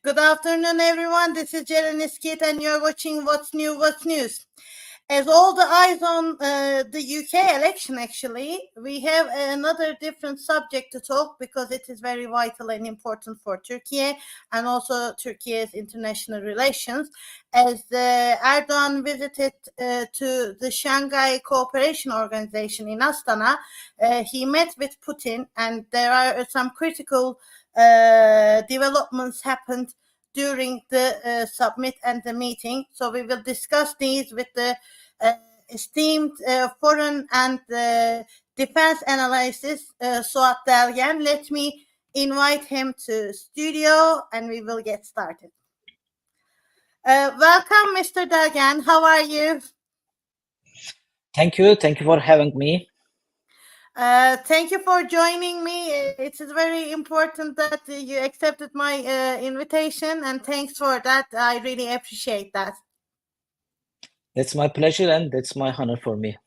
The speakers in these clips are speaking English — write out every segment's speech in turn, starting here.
Good afternoon, everyone. This is İskit, and you're watching What's New, What's News. As all the eyes on the UK election, actually, we have another different subject to talk because it is very vital and important for Turkey and also Turkey's international relations. As Erdoğan visited to the Shanghai Cooperation Organization in Astana, he met with Putin, and there are some critical developments happened during the summit and the meeting. So we will discuss these with the esteemed foreign and defense analyst Suat Delgen. Let me invite him to studio and we will get started. Welcome, Mr. Delgen. How are you? Thank you. Thank you for having me. Thank you for joining me. It is very important that you accepted my invitation, and thanks for that. I really appreciate that. That's my pleasure, and that's my honor for me.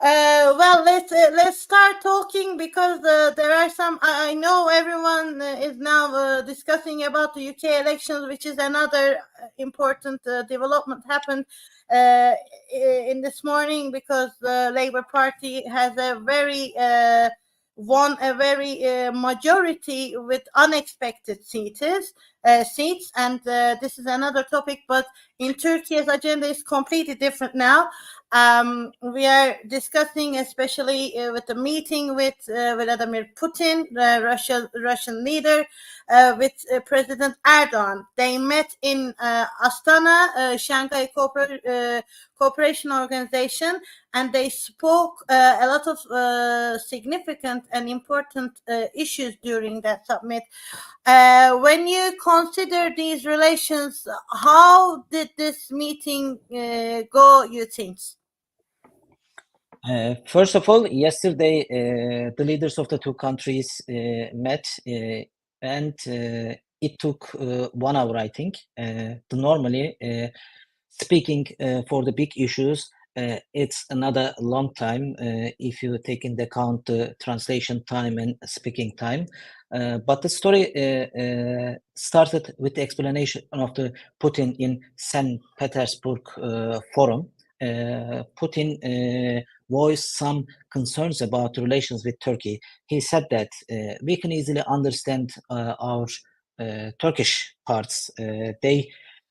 Well, let's start talking because there are some. I know everyone is now discussing about the UK elections, which is another important development happened in this morning because the Labour Party has won a very majority with unexpected seats, and this is another topic. But in Turkey's agenda is completely different now. We are discussing, especially with the meeting with Vladimir Putin, the Russian leader, with President Erdoğan. They met in Astana, Shanghai Cooperation Organization, and they spoke a lot of significant and important issues during that summit. When you consider these relations, how did this meeting go, you think? First of all, yesterday the leaders of the two countries met, and it took 1 hour, I think. Normally, speaking for the big issues, it's another long time if you take into account the translation time and speaking time. But the story started with the explanation of the Putin in St. Petersburg forum. Putin voiced some concerns about relations with Turkey. He said that we can easily understand our Turkish parts. They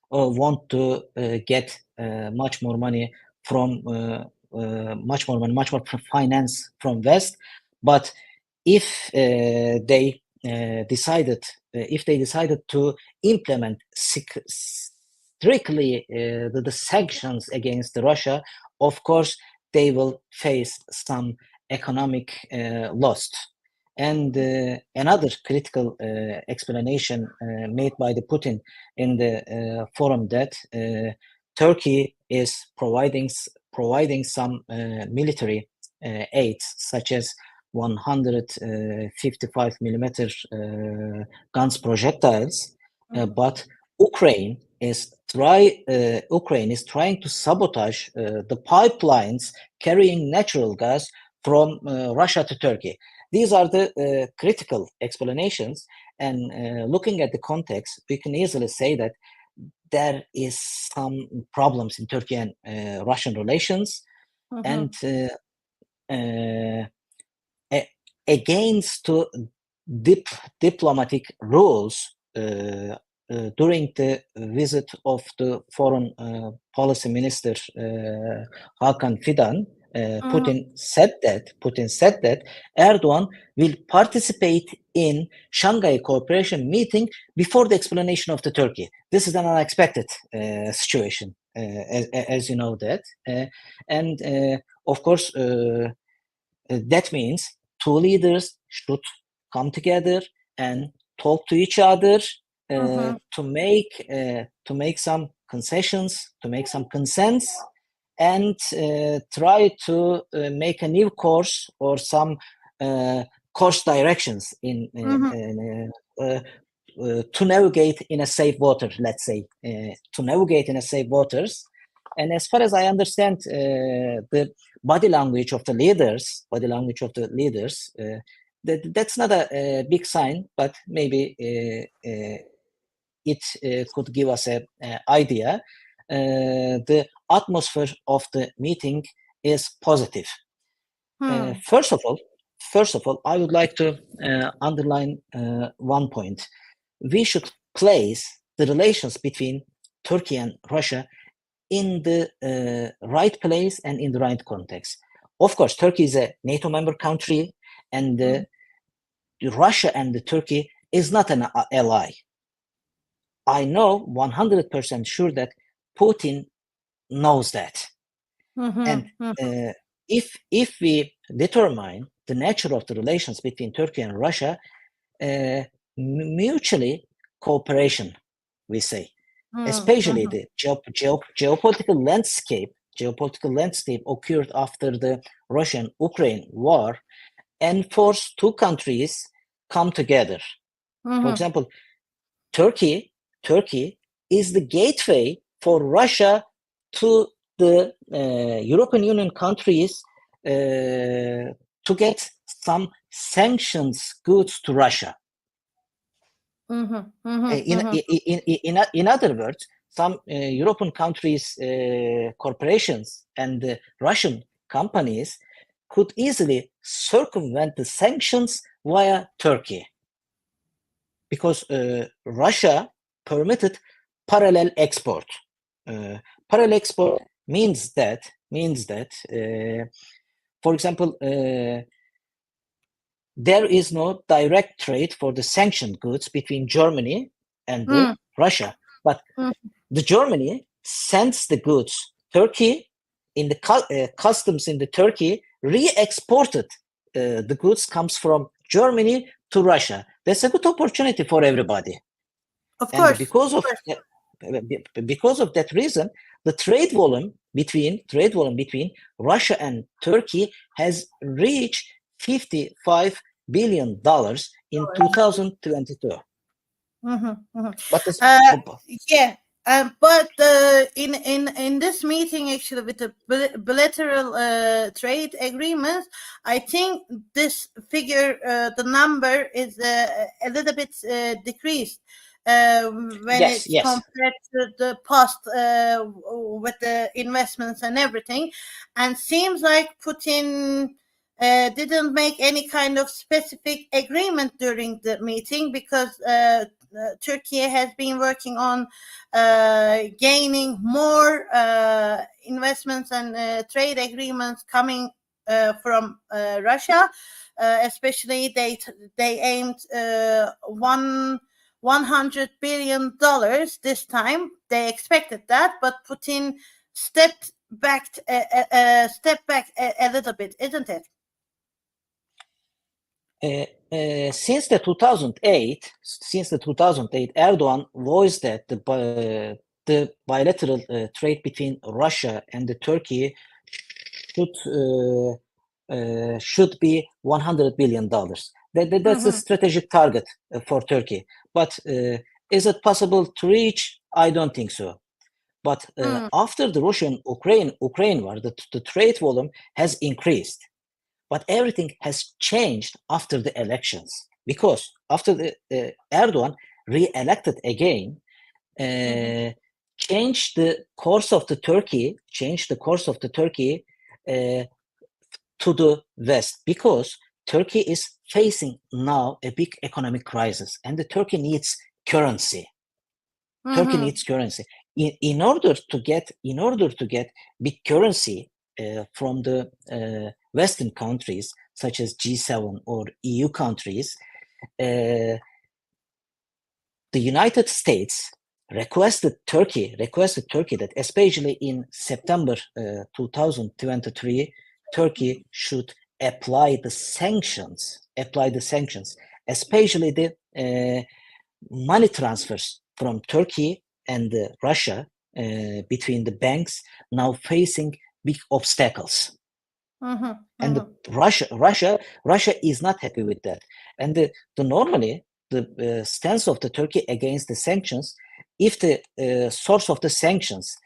want to get much more money from much more finance from West. But if they decided to implement strictly the sanctions against Russia, of course they will face some economic loss. And another critical explanation made by the Putin in the forum that Turkey is providing some military aids, such as 155 millimeter guns projectiles, but Ukraine is trying to sabotage the pipelines carrying natural gas from Russia to Turkey. These are the critical explanations, and looking at the context, we can easily say that there is some problems in Turkey and Russian relations, and against diplomatic rules. During the visit of the foreign policy minister Hakan Fidan, Putin said that Erdoğan will participate in Shanghai Cooperation meeting before the explanation of the Turkey. This is an unexpected situation, as you know that, and of course that means two leaders should come together and talk to each other. To make some concessions, to make some consents, and try to make a new course or some course directions to navigate in a safe water. Let's say to navigate in a safe waters. And as far as I understand, the body language of the leaders, that's not a big sign, but maybe it could give us an idea. The atmosphere of the meeting is positive. First of all, I would like to underline one point. We should place the relations between Turkey and Russia in the right place and in the right context. Of course, Turkey is a NATO member country, and Russia and Turkey is not an ally. I know 100% sure that Putin knows that. And if we determine the nature of the relations between Turkey and Russia, mutually cooperation, we say, especially the geopolitical landscape occurred after the Russian-Ukraine war, and forced two countries come together. For example, Turkey is the gateway for Russia to the European Union countries to get some sanctions goods to Russia. In other words, some European countries, corporations, and Russian companies could easily circumvent the sanctions via Turkey, because Russia permitted parallel export. Parallel export means that, for example, there is no direct trade for the sanctioned goods between Germany and Russia, but the Germany sends the goods Turkey, in the customs in the Turkey re-exported the goods comes from Germany to Russia. That's a good opportunity for everybody. Of course. And because of that reason, the trade volume between Russia and Turkey has reached $55 billion in 2022. But in this meeting, actually, with the bilateral trade agreements, I think this figure, the number is a little bit decreased when it's compared to the past with the investments and everything. And seems like Putin didn't make any kind of specific agreement during the meeting, because Turkey has been working on gaining more investments and trade agreements coming from Russia. Especially they aimed $100 billion this time. They expected that, but Putin stepped back a little bit, isn't it? Since the 2008, Erdoğan voiced that the bilateral trade between Russia and Turkey should be $100 billion. That's a strategic target for Turkey. But is it possible to reach? I don't think so. But after the Russian-Ukraine war, the trade volume has increased. But everything has changed after the elections, because after the Erdoğan re-elected again, changed the course of the Turkey to the west, because Turkey is facing now a big economic crisis, and the Turkey needs currency. Turkey needs currency in order to get big currency from the Western countries, such as G7 or EU countries. The United States requested Turkey that, especially in September 2023, Turkey should apply the sanctions, especially the money transfers from Turkey and Russia between the banks, now facing big obstacles. And Russia is not happy with that. And normally the stance of the Turkey against the sanctions, if the source of the sanctions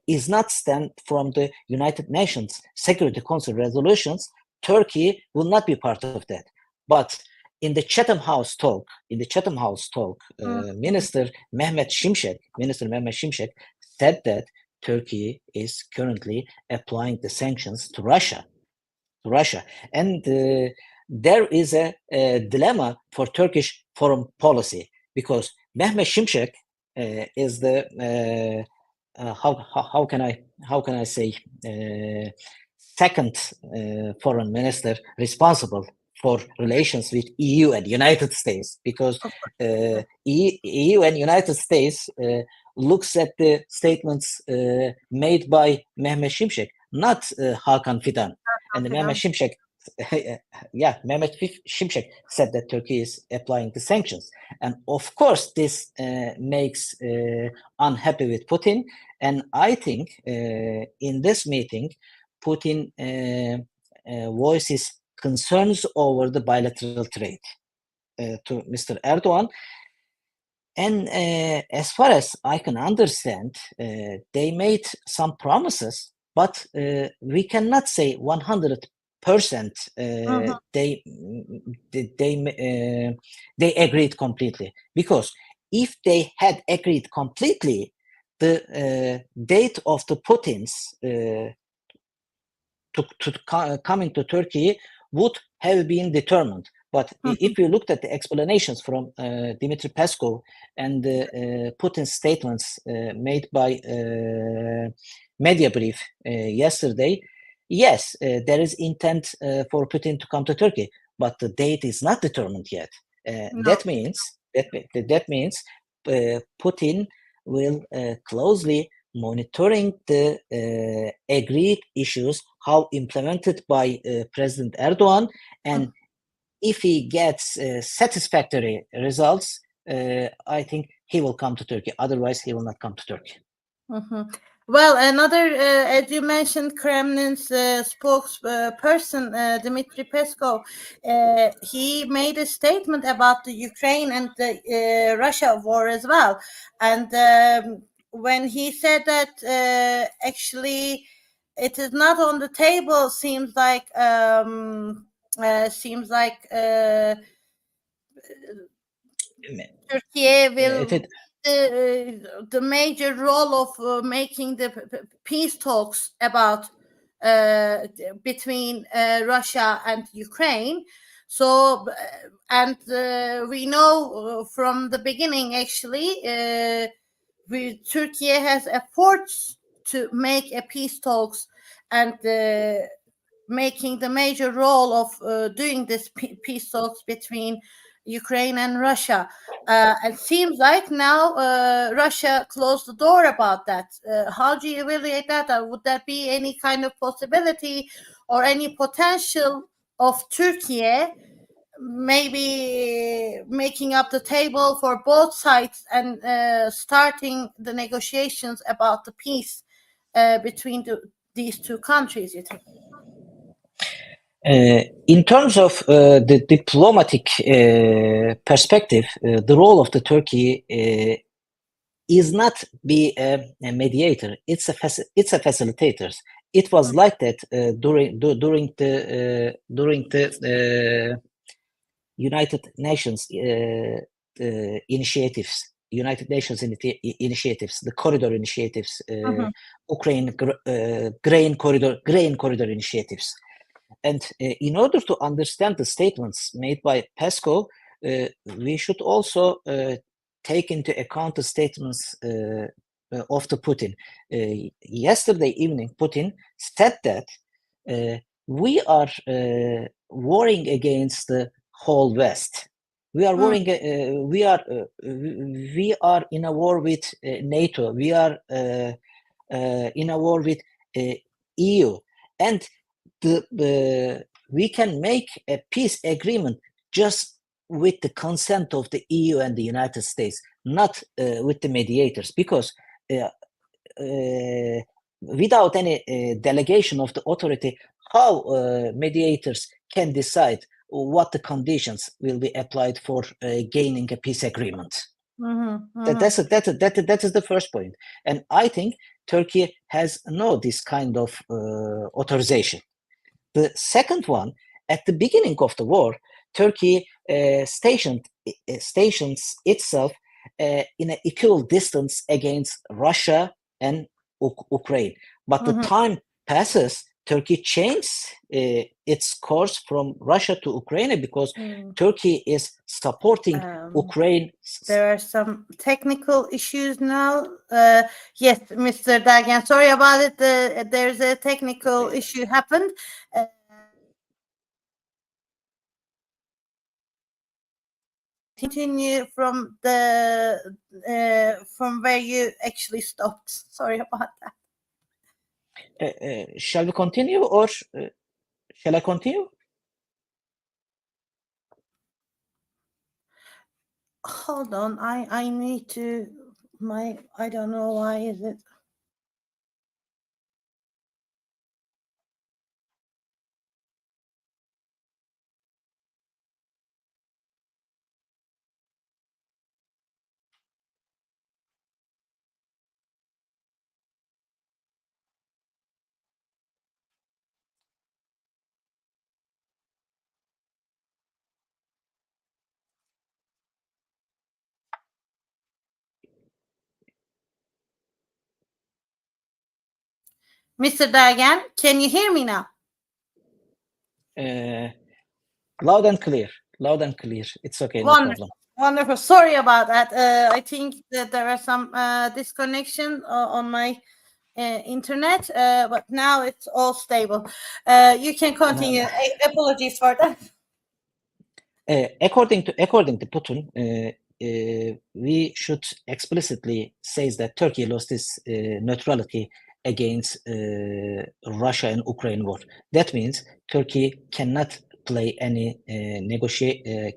is not stemmed from the United Nations Security Council resolutions, Turkey will not be part of that. But in the Chatham House talk, Minister Mehmet Şimşek said that Turkey is currently applying the sanctions to Russia, and there is a dilemma for Turkish foreign policy, because Mehmet Şimşek is the how can I say second foreign minister responsible for relations with EU and United States, because EU and United States looks at the statements made by Mehmet Şimşek, not Hakan Fidan. And Mehmet Şimşek, Mehmet Şimşek said that Turkey is applying the sanctions, and of course this makes unhappy with Putin. And I think in this meeting, Putin voices concerns over the bilateral trade to Mr. Erdoğan. And as far as I can understand, they made some promises, but we cannot say 100% they agreed completely. Because if they had agreed completely, the date of the Putins coming to Turkey would have been determined. But if you looked at the explanations from Dmitry Peskov and Putin's statements made by Media Brief yesterday, yes, there is intent for Putin to come to Turkey, but the date is not determined yet. That means Putin will closely monitoring the agreed issues, how implemented by President Erdoğan, and if he gets satisfactory results, I think he will come to Turkey. Otherwise, he will not come to Turkey. Well, another, as you mentioned, Kremlin's spokesperson, Dmitry Peskov, he made a statement about the Ukraine and the Russia war as well. And when he said that actually it is not on the table, seems like Turkey will the major role of making the peace talks about between Russia and Ukraine. So, and we know from the beginning, actually, Turkey has efforts to make a peace talks and making the major role of doing this peace talks between Ukraine and Russia. It seems like now Russia closed the door about that. How do you evaluate that? Would that be any kind of possibility or any potential of Turkey maybe making up the table for both sides and starting the negotiations about the peace between these two countries, you think? In terms of the diplomatic perspective, the role of the Turkey is not be a mediator. It's a facilitator. It was like that during the United Nations initiatives. United Nations initiatives, the corridor initiatives, Ukraine grain corridor initiatives. And in order to understand the statements made by Peskov, we should also take into account the statements of the Putin. Yesterday evening, Putin said that we are warring against the whole West. We are warring. We are in a war with NATO. We are in a war with EU, and we can make a peace agreement just with the consent of the EU and the United States, not with the mediators, because without any delegation of the authority, how mediators can decide what the conditions will be applied for gaining a peace agreement. That is the first point. And I think Turkey has this kind of authorization. The second one, at the beginning of the war, Turkey stations itself in an equal distance against Russia and Ukraine. But the time passes, Turkey changes its course from Russia to Ukraine because Turkey is supporting Ukraine. There are some technical issues now. Yes, Mr. Delgen, sorry about it. There's a technical issue happened. Continue from from where you actually stopped. Sorry about that. Shall we continue, or shall I continue? Hold on, I need to I don't know why is it. Mr. Delgen, can you hear me now? Loud and clear. Loud and clear. It's okay. Wonderful. No problem. Wonderful. Sorry about that. I think that there are some disconnection on my internet, but now it's all stable. You can continue. Apologies for that. According to Putin, we should explicitly say that Turkey lost its neutrality against Russia and Ukraine war. That means Turkey cannot play any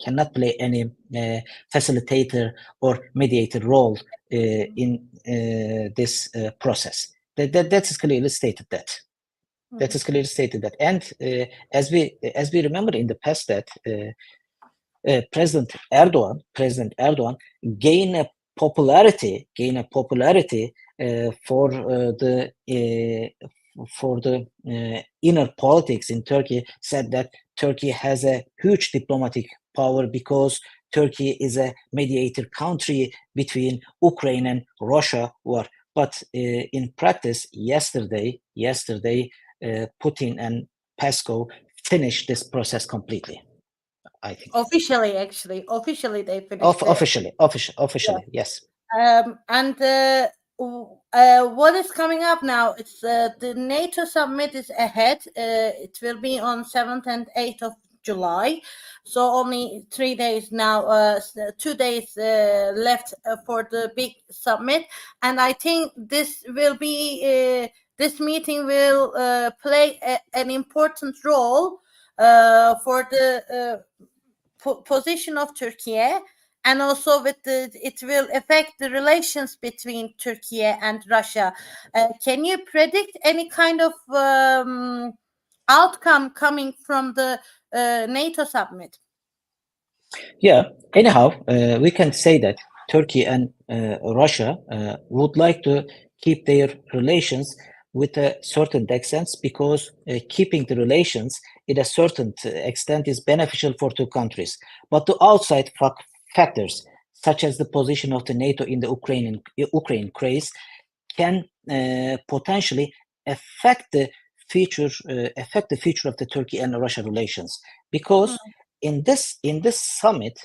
cannot play any facilitator or mediator role in this process. That is clearly stated. That is clearly stated that, and as we remember in the past that President Erdoğan gained a popularity for the inner politics in Turkey. Said that Turkey has a huge diplomatic power because Turkey is a mediator country between Ukraine and Russia war. But in practice, yesterday, Putin and Peskov finished this process completely. I think officially they finished. Officially, yeah. Yes. And what is coming up now? It's the NATO summit is ahead. It will be on 7th and 8th of July. So only 3 days now, 2 days left for the big summit. And I think this will be, this meeting will play an important role for the position of Turkey, and also with it will affect the relations between Turkey and Russia. Can you predict any kind of outcome coming from the NATO summit? Yeah. Anyhow, we can say that Turkey and Russia would like to keep their relations with a certain extent because keeping the relations in a certain extent is beneficial for two countries. But the outside factors, such as the position of the NATO in the Ukraine crisis, can potentially affect the future of the Turkey and Russia relations, because in this summit,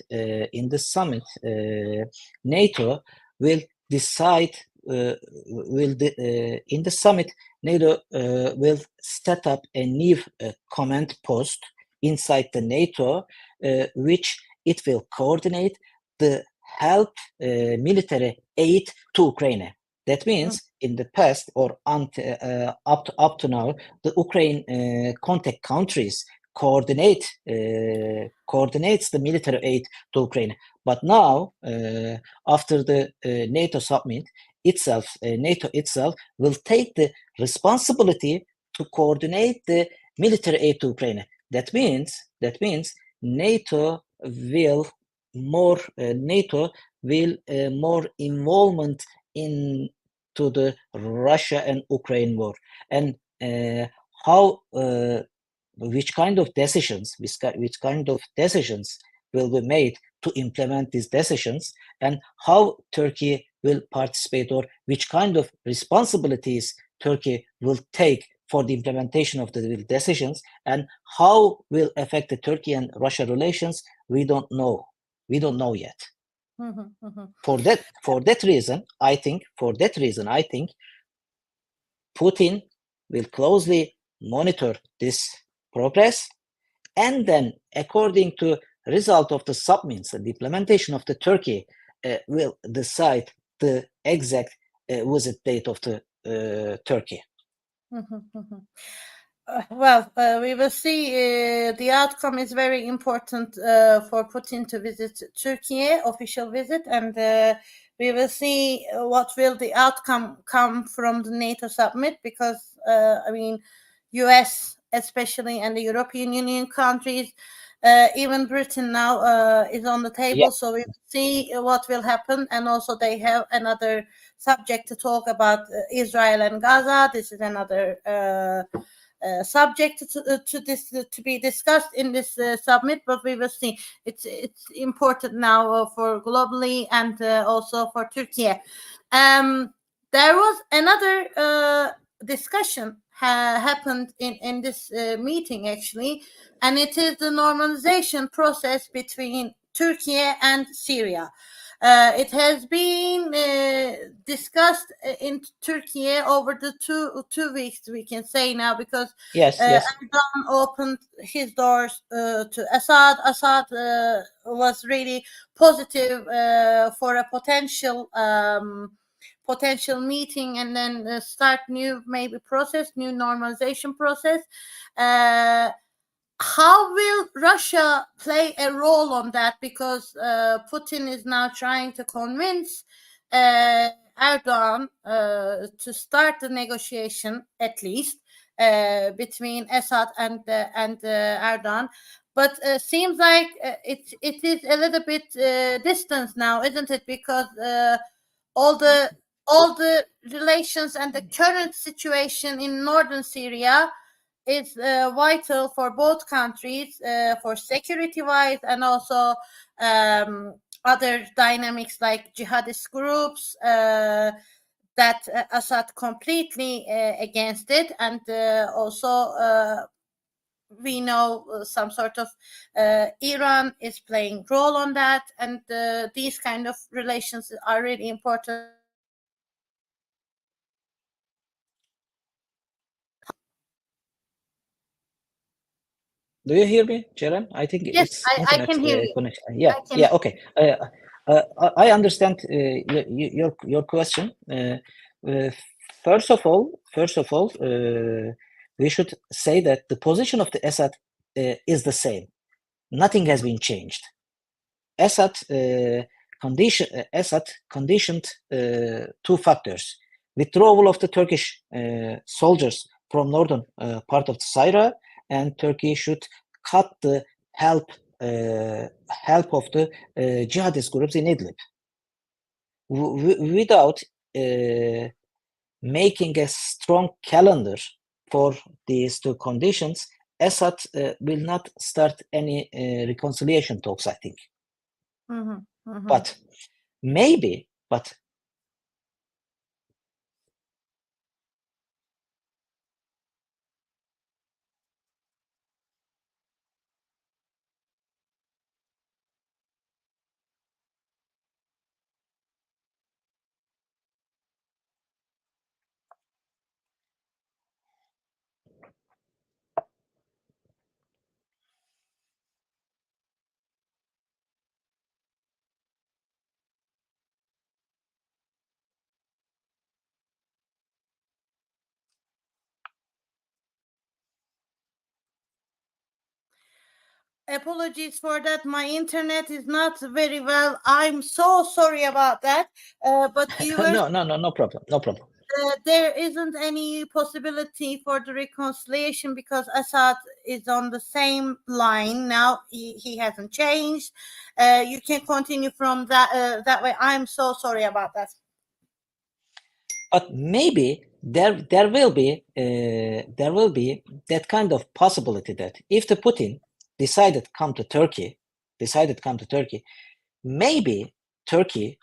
NATO will decide. In the summit, NATO will set up a new command post inside the NATO, which it will coordinate the help military aid to Ukraine. That means in the past or up to now, the Ukraine contact countries coordinates the military aid to Ukraine. But now, after the NATO summit itself, NATO itself will take the responsibility to coordinate the military aid to Ukraine. That means NATO will more involvement into the Russia and Ukraine war, and which kind of decisions will be made to implement these decisions, and how Turkey will participate, or which kind of responsibilities Turkey will take for the implementation of the decisions, and how will affect the Turkey and Russia relations, we don't know. We don't know yet. For that reason, I think Putin will closely monitor this progress, and then, according to result of the submits and the implementation of the Turkey, will decide the exact visit date of the Turkey. Well, we will see. The outcome is very important for Putin to visit Turkey, official visit, and we will see what will the outcome come from the NATO summit, because I mean, US especially and the European Union countries, even Britain now is on the table. So we will see what will happen, and also they have another subject to talk about, Israel and Gaza. This is another subject to be discussed in this summit, but we will see. It's important now for globally and also for Turkey. There was another discussion happened in this meeting actually, and it is the normalization process between Turkey and Syria. It has been discussed in Turkey over the two weeks, we can say now, because Erdoğan opened his doors to Assad. Assad was really positive for a potential meeting, and then start new normalization process. How will Russia play a role on that? Because Putin is now trying to convince Erdoğan to start the negotiation, at least between Assad and Erdoğan. But seems like it is a little bit distant now, isn't it? Because all the relations and the current situation in northern Syria is vital for both countries, for security-wise, and also other dynamics like jihadist groups that Assad completely against it, and also we know some sort of Iran is playing role on that, and these kind of relations are really important. Do you hear me, Ceren? I think yes, it's I can hear you. connection. Yeah, okay. I understand your question. First of all, we should say that the position of the Assad is the same. Nothing has been changed. Assad conditioned two factors: withdrawal of the Turkish soldiers from northern part of Syria, and Turkey should cut the help of the jihadist groups in Idlib. Without making a strong calendar for these two conditions, Assad will not start any reconciliation talks, I think. But maybe, apologies for that. My internet is not very well. I'm so sorry about that. But you were no problem. There isn't any possibility for the reconciliation because Assad is on the same line now. He hasn't changed. You can continue from that way. I'm so sorry about that. But maybe there will be that kind of possibility that if the Putin decided to come to Turkey, decided to come to Turkey, maybe Turkey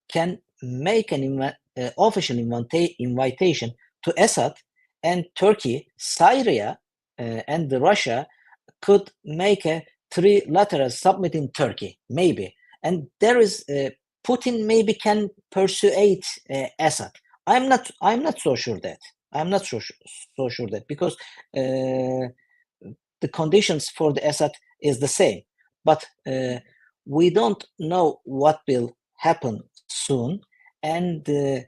can make an official invitation to Assad, and Turkey, Syria, and Russia could make a trilateral summit in Turkey, maybe. And there is Putin maybe can persuade Assad. I'm not so sure that. I'm not so sure that, because the conditions for the Assad is the same. But we don't know what will happen soon, and the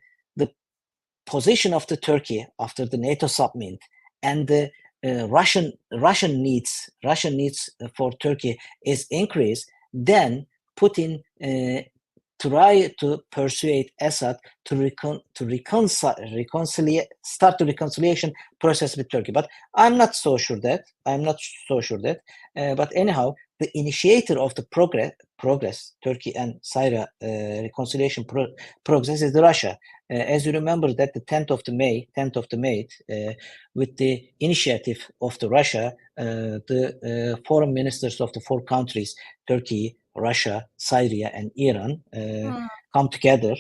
position of the Turkey after the NATO summit and the Russian needs for Turkey is increased. Then Putin try to persuade Assad to start the reconciliation process with Turkey. But I'm not so sure that. But anyhow, the initiator of the progress, Turkey and Syria reconciliation progress is Russia. As you remember, that the 10th of May, with the initiative of the Russia, the foreign ministers of the four countries, Turkey, Russia, Syria, and Iran, come together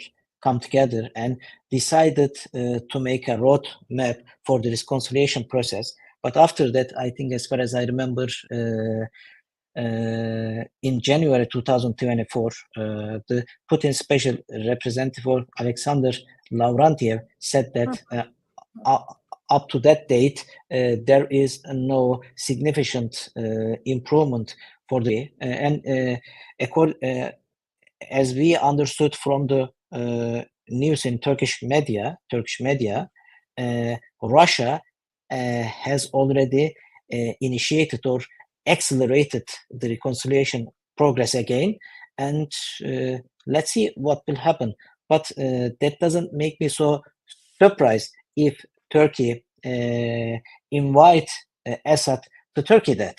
and decided to make a roadmap for the reconciliation process. But after that, I think, as far as I remember, in January 2024, the Putin special representative Alexander Lavrentiev said that up to that date, there is no significant improvement for the as we understood from the news in Turkish media, Russia has already initiated or accelerated the reconciliation progress again, and let's see what will happen. But that doesn't make me so surprised if Turkey invite Assad to Turkey, that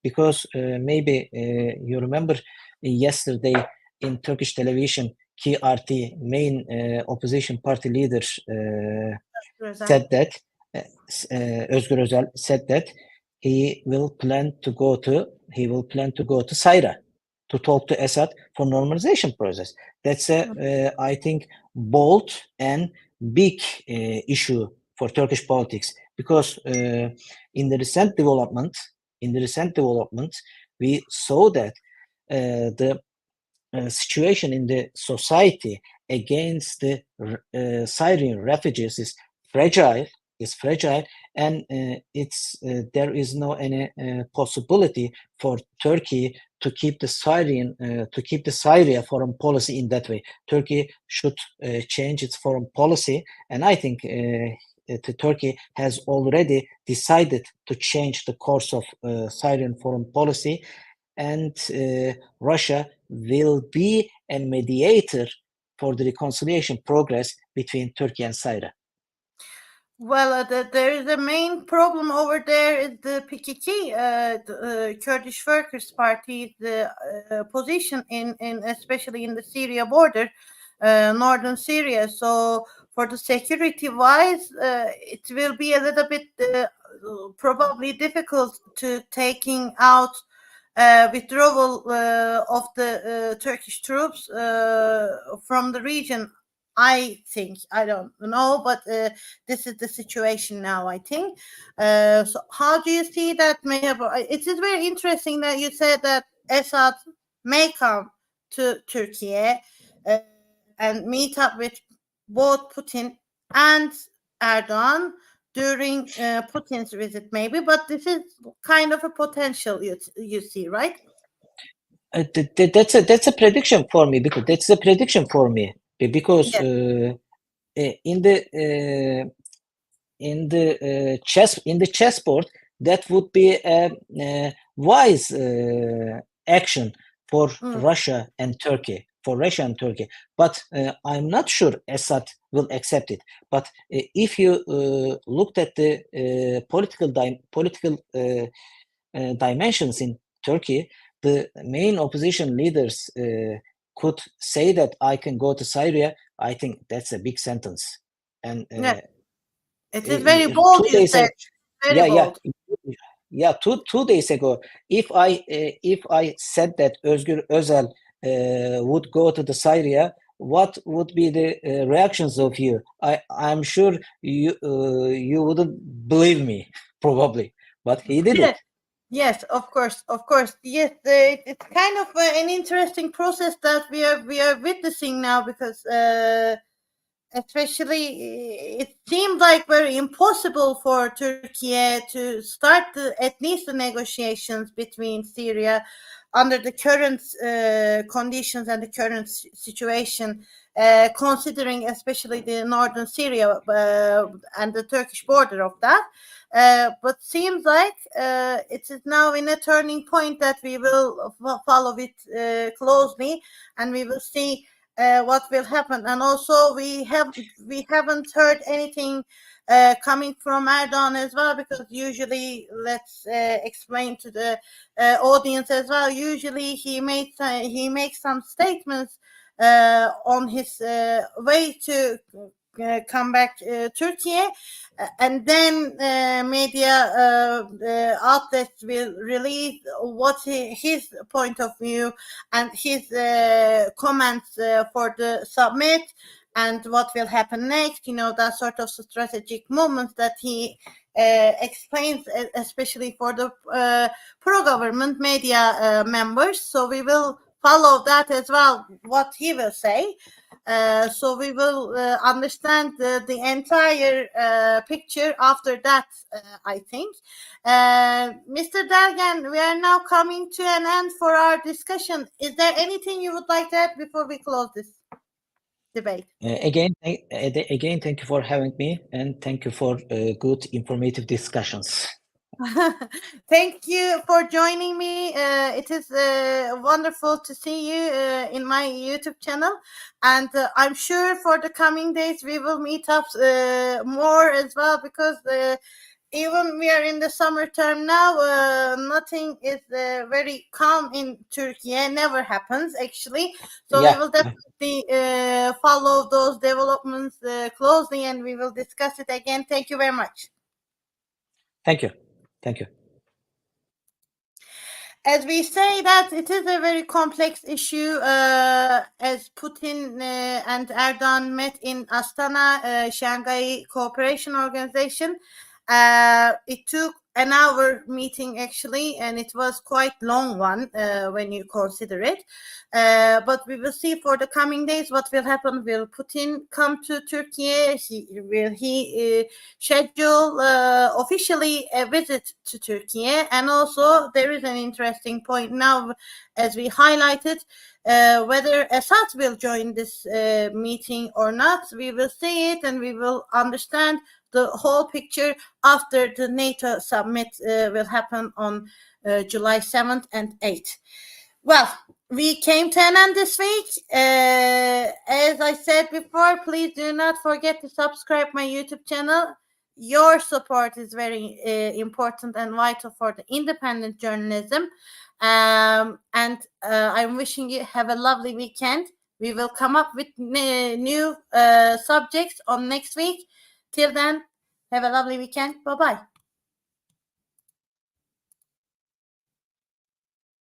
because maybe you remember yesterday in Turkish television, KRT main opposition party leader said that Özgür Özel said that he will plan to go to Syria to talk to Assad for normalization process. That's I think bold and big issue for Turkish politics, because in the recent development, we saw that the situation in the society against the Syrian refugees is fragile, and there is no any possibility for Turkey to keep the Syria foreign policy in that way. Turkey should change its foreign policy, and I think Turkey has already decided to change the course of Syrian foreign policy, and Russia will be a mediator for the reconciliation progress between Turkey and Syria. Well, there is a main problem over there is the PKK, the Kurdish Workers' Party, the position in especially in the Syria border, northern Syria. So for the security wise, it will be a little bit probably difficult to taking out withdrawal of the Turkish troops from the region. I think, I don't know, but this is the situation now, I think. So how do you see that? It is very interesting that you said that Assad may come to Turkey and meet up with both Putin and Erdoğan during Putin's visit, maybe, but this is kind of a potential you see, right? That's a prediction for me, because in the chessboard, that would be a wise action for Russia and Turkey. But I'm not sure Assad will accept it. But if you looked at the political dimensions in Turkey, the main opposition leaders could say that I can go to Syria. I think that's a big sentence. And it is very bold. You said very bold. Yeah, two days ago, if I said that Özgür Özel would go to the Syria, what would be the reactions of you? I'm sure you wouldn't believe me, probably, but he did it. Yes, of course. Yes, it's kind of an interesting process that we are witnessing now, because especially it seemed like very impossible for Turkey to start at least the negotiations between Syria under the current conditions and the current situation, considering especially the northern Syria and the Turkish border of that. But seems like it is now in a turning point that we will follow it closely, and we will see what will happen. And also we haven't heard anything coming from Erdoğan as well, because usually, let's explain to the audience as well, usually he makes some statements on his way to come back Turkey, and then media outlets will release what his point of view and his comments for the summit, and what will happen next, that sort of strategic moments that he explains, especially for the pro-government media members. So we will follow that as well, what he will say. So we will understand the entire picture after that, I think. Mr. Delgen, we are now coming to an end for our discussion. Is there anything you would like to add before we close this debate? Again, thank you for having me, and thank you for good, informative discussions. Thank you for joining me. It is wonderful to see you in my YouTube channel, and I'm sure for the coming days we will meet up more as well, because even we are in the summer term now, nothing is very calm in Turkey. Never happens, actually. So Yeah. we will definitely follow those developments closely, and we will discuss it again. Thank you very much. Thank you. As we say, that it is a very complex issue, as Putin and Erdoğan met in Astana, Shanghai Cooperation Organization. It took an hour meeting, actually, and it was quite long one when you consider it. But we will see for the coming days what will happen. Will Putin come to Turkey? Will he schedule officially a visit to Turkey? And also there is an interesting point now, as we highlighted, whether Assad will join this meeting or not. We will see it, and we will understand the whole picture after the NATO summit will happen on July 7th and 8th. Well, we came to an end this week. As I said before, please do not forget to subscribe my YouTube channel. Your support is very important and vital for the independent journalism. And I'm wishing you have a lovely weekend. We will come up with new subjects on next week. Till then, have a lovely weekend. Bye-bye.